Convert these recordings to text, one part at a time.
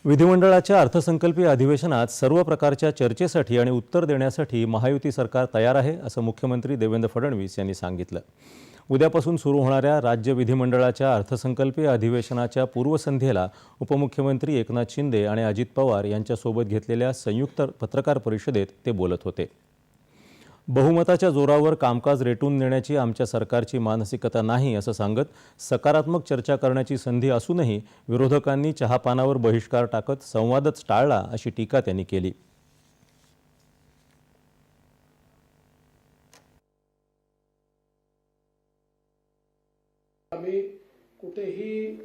विधिमंडळाच्या अर्थसंकल्पीय अधिवेशनात सर्व प्रकारच्या चर्चेसाठी आणि उत्तर देण्यासाठी महायुती सरकार तयार आहे, असं मुख्यमंत्री देवेंद्र फडणवीस यांनी सांगितलं। उद्यापासून सुरू होणाऱ्या राज्य विधिमंडळाच्या अर्थसंकल्पीय अधिवेशनाच्या पूर्वसंध्येला उपमुख्यमंत्री एकनाथ शिंदे आणि अजित पवार यांच्यासोबत घेतलेल्या संयुक्त पत्रकार परिषदेत ते बोलत होते। बहुमताच्या जोरावर कामकाज रेटून नेण्याची आमच्या सरकारची मानसिकता नाही असं सांगत सकारात्मक चर्चा करण्याची संधी असूनही विरोधकांनी चहापानावर बहिष्कार टाकत संवादच टाळला अशी टीका त्यांनी केली। आम्ही कुठेही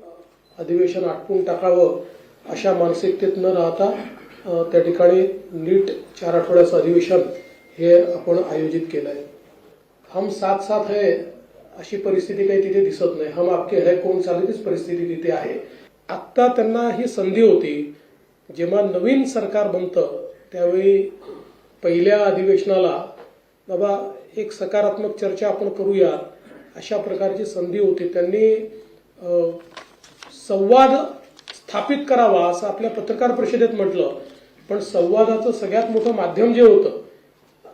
अधिवेशन आटपून टाकावं अशा मानसिकतेत न राहता त्या ठिकाणी नीट 4 आठवड्याचं अधिवेशन हे आपण आयोजित केलं आहे। हम साथ साथ है अशी परिस्थिती काही तिथे दिसत नाही। हम आपके है कोण चाललीच परिस्थिती तिथे आहे। आता त्यांना ही संधी होती, जेव्हा नवीन सरकार बनतं त्यावेळी पहिल्या अधिवेशनाला बाबा एक सकारात्मक चर्चा आपण करूया अशा प्रकारची संधी होती। त्यांनी संवाद स्थापित करावा असं आपल्या पत्रकार परिषदेत म्हटलं, पण संवादाचं सगळ्यात मोठं माध्यम जे होतं,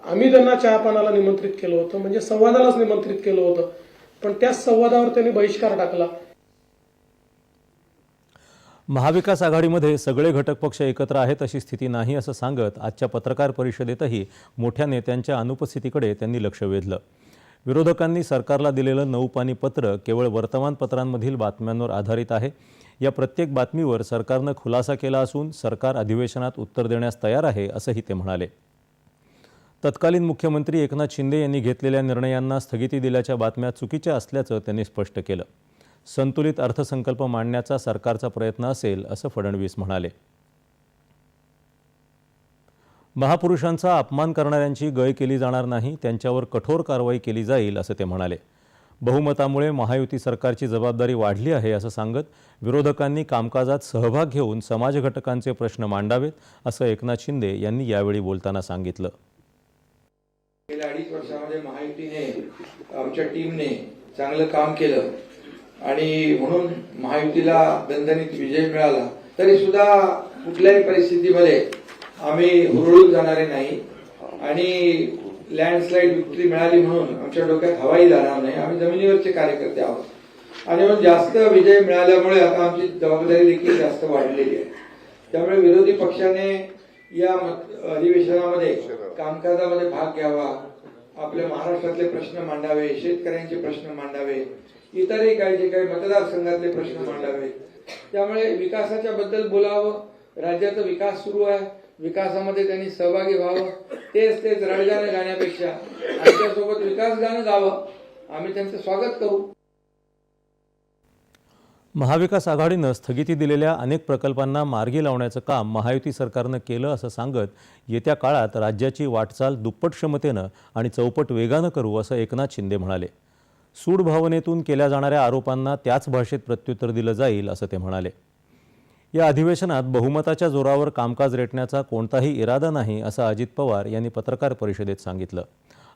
आम्ही त्यांना चहापानाला निमंत्रित केलं होतं, म्हणजे संवादालाच निमंत्रित केलं होतं, पण त्याच संवादावर त्यांनी बहिष्कार टाकला। महाविकास आघाडीमध्ये सगळे घटक पक्ष एकत्र आहेत अशी स्थिती नाही असं सांगत आजच्या पत्रकार परिषदेतही मोठ्या नेत्यांच्या अनुपस्थितीकडे त्यांनी लक्ष वेधलं। विरोधकांनी सरकारला दिलेलं 9 पानी पत्र केवळ वर्तमानपत्रांमधील बातम्यांवर आधारित आहे। या प्रत्येक बातमीवर सरकारनं खुलासा केला असून सरकार अधिवेशनात उत्तर देण्यास तयार आहे असंही ते म्हणाले। तत्कालीन मुख्यमंत्री एकनाथ शिंदे यांनी घेतलेल्या निर्णयांना स्थगिती दिल्याच्या बातम्या चुकीच्या असल्याचं त्यांनी स्पष्ट केलं। संतुलित अर्थसंकल्प मांडण्याचा सरकारचा प्रयत्न असेल असं फडणवीस म्हणाले। महापुरुषांचा अपमान करणाऱ्यांची गय केली जाणार नाही, त्यांच्यावर कठोर कारवाई केली जाईल असं ते म्हणाले। बहुमतामुळे महायुती सरकारची जबाबदारी वाढली आहे असं सांगत विरोधकांनी कामकाजात सहभाग घेऊन समाज घटकांचे प्रश्न मांडावेत असं एकनाथ शिंदे यांनी यावेळी बोलताना सांगितलं। गेल्या 2.5 वर्षामध्ये महायुतीने आमच्या टीमने चांगलं काम केलं आणि म्हणून महायुतीला दणदणीत विजय मिळाला। तरी सुद्धा कुठल्याही परिस्थितीमध्ये आम्ही हुरळून जाणारे नाही आणि लँडस्लाइड विक्ट्री मिळाली म्हणून आमच्या डोक्यात हवाई जाणार नाही। आम्ही जमिनीवरचे कार्यकर्ते आहोत आणि म्हणून जास्त विजय मिळाल्यामुळे आता आमची जबाबदारी देखील जास्त वाढलेली आहे। त्यामुळे विरोधी पक्षाने या अधिवेशनामध्ये कामकाजामध्ये भाग घ्यावा, आपल्या महाराष्ट्रातले प्रश्न मांडावे, शेतकऱ्यांचे प्रश्न मांडावे, इतरही काही जे काही मतदारसंघातले प्रश्न मांडावे। त्यामुळे विकासाच्या बद्दल बोलावं, राज्याचा विकास सुरू आहे, विकासामध्ये त्यांनी सहभागी व्हावं। तेच रडगाणं गाण्यापेक्षा आमच्यासोबत विकास गाणं गावं, आम्ही त्यांचं स्वागत करू। महाविकास आघाडीनं स्थगिती दिलेल्या अनेक प्रकल्पांना मार्गी लावण्याचं काम महायुती सरकारनं केलं असं सांगत येत्या काळात राज्याची वाटचाल दुप्पट क्षमतेनं आणि चौपट वेगानं करू असं एकनाथ शिंदे म्हणाले। सूड भावनेतून केल्या जाणाऱ्या आरोपांना त्याच भाषेत प्रत्युत्तर दिलं जाईल असं ते म्हणाले। या अधिवेशनात बहुमताच्या जोरावर कामकाज रेटण्याचा कोणताही इरादा नाही असं अजित पवार यांनी पत्रकार परिषदेत सांगितलं।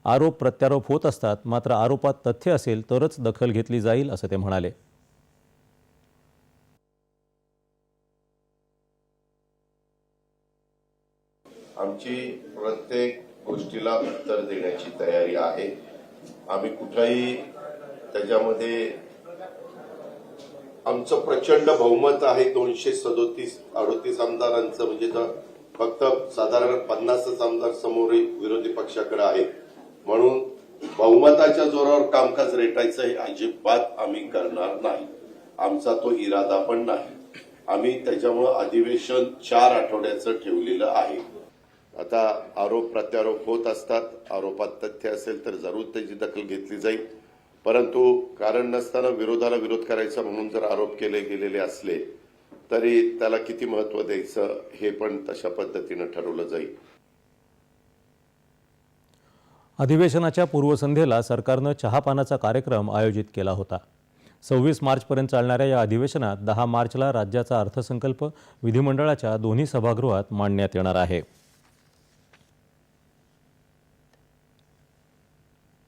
आरोप प्रत्यारोप होत असतात, मात्र आरोपात तथ्य असेल तरच दखल घेतली जाईल असं ते म्हणाले। आमची प्रत्येक गोष्टीला उत्तर देण्याची तयारी आहे। आम्ही कुठलाही त्याच्यामध्ये आमचं प्रचंड बहुमत आहे, 237-38 आमदारांचं, म्हणजे फक्त साधारण 50 आमदार समोर विरोधी पक्षाकडे आहेत। म्हणून बहुमताच्या जोरावर कामकाज रेटायचं हे अजिबात आम्ही करणार नाही, आमचा तो इरादा पण नाही। आम्ही त्याच्यामुळे अधिवेशन 4 आठवड्याचं ठेवलेलं आहे। आता आरोप प्रत्यारोप होत असतात, आरोपात तथ्य असेल तर जरूर त्याची दखल घेतली जाईल, परंतु कारण नसताना विरोधाला विरोध करायचा म्हणून जर आरोप केले गेलेले असले तरी त्याला किती महत्त्व द्यायचं हे पण तशा पद्धतीने ठरवलं जाईल। अधिवेशनाच्या पूर्वसंध्येला सरकारनं चहापानाचा कार्यक्रम आयोजित केला होता। 26 मार्चपर्यंत चालणाऱ्या या अधिवेशनात 10 मार्चला राज्याचा अर्थसंकल्प विधिमंडळाच्या दोन्ही सभागृहात मांडण्यात येणार आहे।